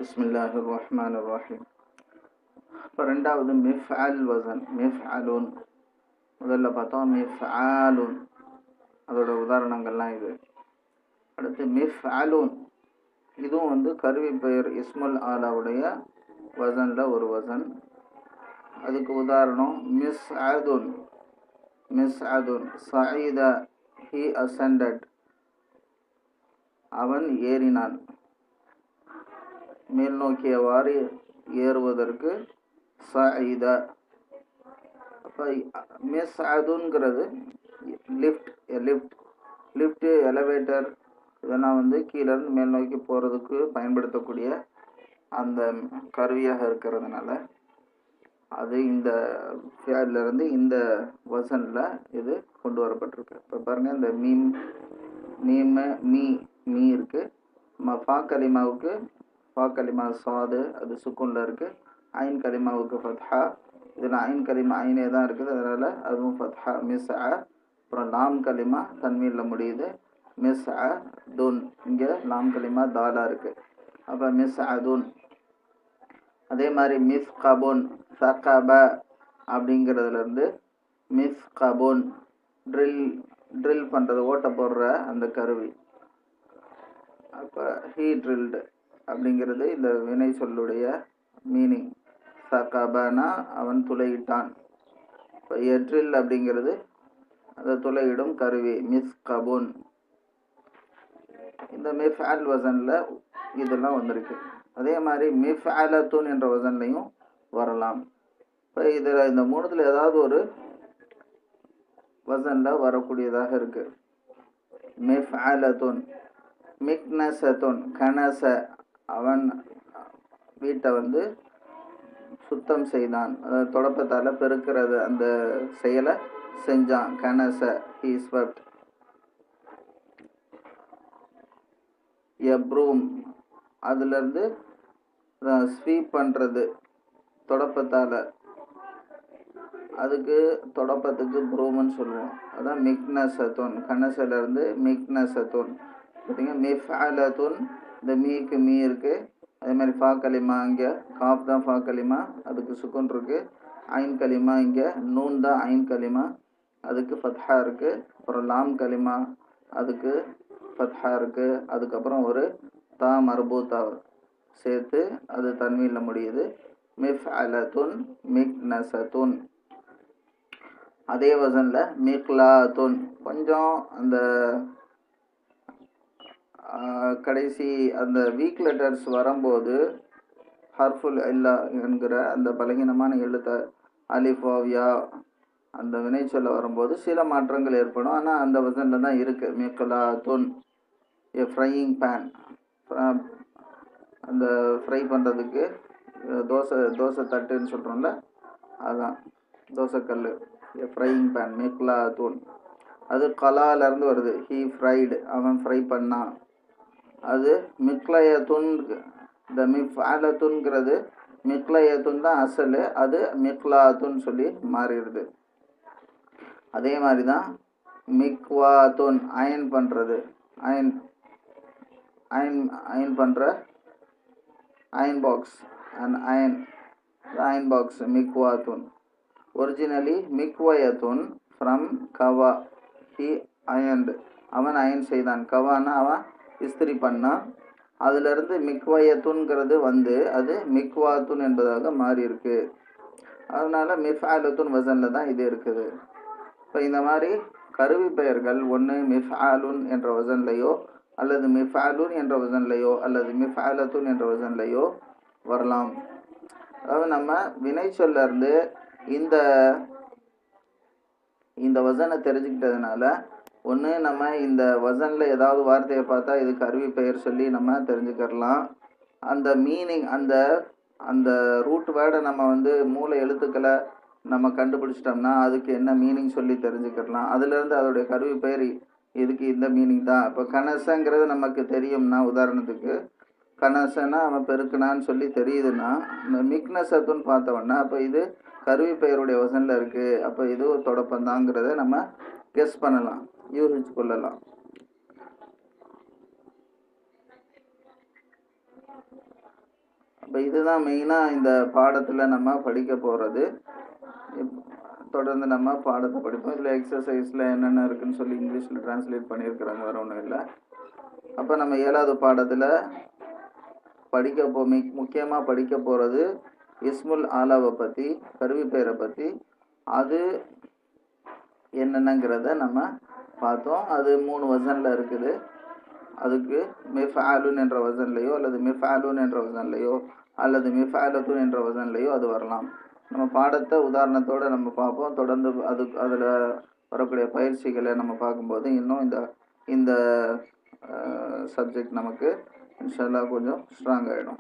பிஸ்மில்லாஹிர் ரஹ்மானிர் ரஹீம். இப்போ ரெண்டாவது மிஃஅல் வசன், மிஃஅலுன். முதல்ல பார்த்தோம் மிஃஆலுன், அதோட உதாரணங்கள்லாம் இது. அடுத்து மிஃஅலுன், இதுவும் கருவி பெயர் இஸ்முல் ஆலாவுடைய வசனில் ஒரு வசன். அதுக்கு உதாரணம் மிஸ்அதுன். மிஸ்அதுன் சஈத, ஹி அசெண்டட், அவன் ஏறினான். மேல் நோக்கியவாறு ஏறுவதற்கு சஈத. அப்போ மிஸ்அதுங்கிறது லிஃப்ட் எலிவேட்டர் இதெல்லாம் கீழேருந்து மேல் நோக்கி போகிறதுக்கு பயன்படுத்தக்கூடிய அந்த கருவியாக இருக்கிறதுனால அது இந்த ஃபேர்லேருந்து இந்த வசனில் இது கொண்டு வரப்பட்டிருக்கு. இப்போ பாருங்கள், இந்த மீ இருக்குது. ஃபா கலிமாவுக்கு ஃபா கலிமா சாது, அது சுக்குனில் இருக்குது. ஐன் கலிமாவுக்கு ஃபத்ஹா, இதில் ஐன் கலிமா ஐனே தான் இருக்குது, அதனால் அதுவும் ஃபத்ஹா மிஸ்அ. அப்புறம் லாம் கலிமா தன்வீனில் முடியுது, மிஸ்அ துன். இங்கே லாம் கலிமா தாலா இருக்குது, அப்போ மிஸ்அதுன். அதே மாதிரி மிஸ்கபுன், சகப அப்படிங்கிறதுலேருந்து மிஸ்கபுன், ட்ரில் பண்ணுறது, ஓட்ட போடுற அந்த கருவி. அப்போ ஹீ ட்ரில்டு அப்படிங்கிறது இந்த வினை சொல்லுடைய மீனிங். சகபனா அவன் துளையிட்டான். இப்போ எட்ரில் அப்படிங்கிறது அந்த துளையிடும் கருவி, மிஸ்கபுன். இந்த மிஃஅல் வசனில் இதெல்லாம் வந்திருக்கு. அதே மாதிரி மிஃஅலத்துன் என்ற வசன்லையும் வரலாம். இப்போ இதில் இந்த மூணுத்தில் ஏதாவது ஒரு வசனில் வரக்கூடியதாக இருக்கு. மிஃஅலத்துன். மிக்னசத்துன், கனச, அவன் வீட்டை சுத்தம் செய்தான், அதாவது தொடப்பத்தால் பெருக்கிறது அந்த செயலை செஞ்சான். கனச, ஹீ ஸ்வெப்ட். எப்ரூம், அதுலேருந்து ஸ்வீப் பண்ணுறது தொடப்பத்தால், அதுக்கு தொடப்பத்துக்கு ப்ரூம்னு சொல்லுவோம். அதான் மிக்னசத்துன். கனசலேருந்து மிக்னசத்துன். பார்த்தீங்க, மிஃஅலத்துன், இந்த மீக்கு மீ இருக்குது. அதே மாதிரி ஃபா கலிமா, இங்கே காப் தான் ஃபா கலிமா, அதுக்கு சுக்குன் இருக்குது. ஐன் கலிமா, இங்கே நூன் தான் ஐன் கலிமா, அதுக்கு ஃபத்ஹா இருக்குது. அப்புறம் லாம் கலிமா, அதுக்கு ஃபத்ஹா இருக்குது. அதுக்கப்புறம் ஒரு தா மர்பூத்தா சேர்த்து அது தன்வீனில் முடியுது, மிஃஅலத்துன், மிக்னசத்துன். அதே வசனில் மிக்லாத்துன். கொஞ்சம் அந்த கடைசி அந்த வீக் லெட்டர்ஸ் வரும்போது ஹர்ஃபுல் இல்லா என்கிற அந்த பலகீனமான எழுத்த அலிஃப் வாவ் யா அந்த வினைச்சொல்ல வரும்போது சில மாற்றங்கள் ஏற்படும். ஆனால் அந்த வசனில் தான் இருக்குது. மிக்லாத்துன், ஏ ஃப்ரையிங் பேன், அந்த ஃப்ரை பண்ணுறதுக்கு தோசை தட்டுன்னு சொல்கிறோம்ல, அதுதான் தோசைக்கல், ஏ ஃப்ரையிங் பேன், மிக்லாத்துன். அது கலாலேருந்து வருது, ஹீ ஃப்ரைடு, அவன் ஃப்ரை பண்ணான். அது மிக்லயத்துன். இந்த மிஃஅலத்துன்கிறது மிக்லயத்துன் தான் அசல், அது மிக்லாத்துன் சொல்லி மாறிடுது. அதே மாதிரி தான் மிக்வாத்துன், அயன் பண்ணுறது, அயன் பண்ணுற iron box, and iron box மிக்வாத்துன். ஒரிஜினலி மிக்வயத்துன் ஃப்ரம் கவா, ஹி அயன்டு, அவன் அயன் செய்தான். கவானா அவன் இஸ்திரி பண்ணான். அதிலிருந்து மிக்வயத்துன்கிறது அது மிக்வாத்துன் என்பதாக மாறி இருக்கு. அதனால மிஃஅலத்துன் வசனில் தான் இது இருக்குது. இப்போ இந்த மாதிரி கருவி பெயர்கள் ஒன்று மிஃஅலுன் என்ற வசன்லையோ அல்லது மிஃஅலுன் என்ற வசன்லையோ அல்லது மிஃஅலத்துன் என்ற வசன்லையோ வரலாம். அதாவது நம்ம வினை சொல்லிருந்து இந்த வசனை தெரிஞ்சுக்கிட்டதுனால ஒன்று நம்ம இந்த வசனில் ஏதாவது வார்த்தையை பார்த்தா இது கருவி பெயர் சொல்லி நம்ம தெரிஞ்சுக்கலாம். அந்த மீனிங், அந்த ரூட் வேர்டை நம்ம மூல எழுத்துக்களை நம்ம கண்டுபிடிச்சிட்டோம்னா அதுக்கு என்ன மீனிங் சொல்லி தெரிஞ்சுக்கலாம். அதுலேருந்து அதோடைய கருவி பெயர் இதுக்கு இந்த மீனிங் தான். இப்போ கனசங்கிறது நமக்கு தெரியும்னா, உதாரணத்துக்கு கனசனா அவன் பெருக்குனான்னு சொல்லி தெரியுதுன்னா, இந்த மிக்னசத்துன்னு பார்த்தோன்னா அப்போ இது கருவி பெயருடைய வசனில் இருக்குது, அப்போ இது ஒரு தொடப்பந்தாங்கிறத நம்ம கெஸ் பண்ணலாம், யூகிச்சு கொள்ளலாம். அப்போ இதுதான் மெயினாக இந்த பாடத்தில் நம்ம படிக்க போகிறது. தொடர்ந்து நம்ம பாடத்தை படிப்போம். இதில் எக்ஸசைஸில் என்னென்ன இருக்குதுன்னு சொல்லி இங்கிலீஷில் ட்ரான்ஸ்லேட் பண்ணியிருக்கிறாங்க, வேறு ஒன்றும் இல்லை. அப்போ நம்ம 7வது பாடத்தில் முக்கியமாக படிக்க போகிறது இஸ்முல் ஆலாவை பற்றி, கருவி பெயரை பற்றி. அது என்னென்னங்கிறத நம்ம பார்த்தோம். அது 3 வசனில் இருக்குது. அதுக்கு மிஃஆலுன் என்ற வசன்லையோ அல்லது மிஃஆலுன் என்ற வசன்லையோ அல்லது மிஃஆலத்துன் என்ற வசன்லையோ அது வரலாம். நம்ம பாடத்தை உதாரணத்தோடு நம்ம பார்ப்போம். தொடர்ந்து அதில் வரக்கூடிய பயிற்சிகளை நம்ம பார்க்கும்போது இன்னும் இந்த சப்ஜெக்ட் நமக்கு இன்ஷா அல்லாஹ் கொஞ்சம் ஸ்ட்ராங் ஆகிடும்.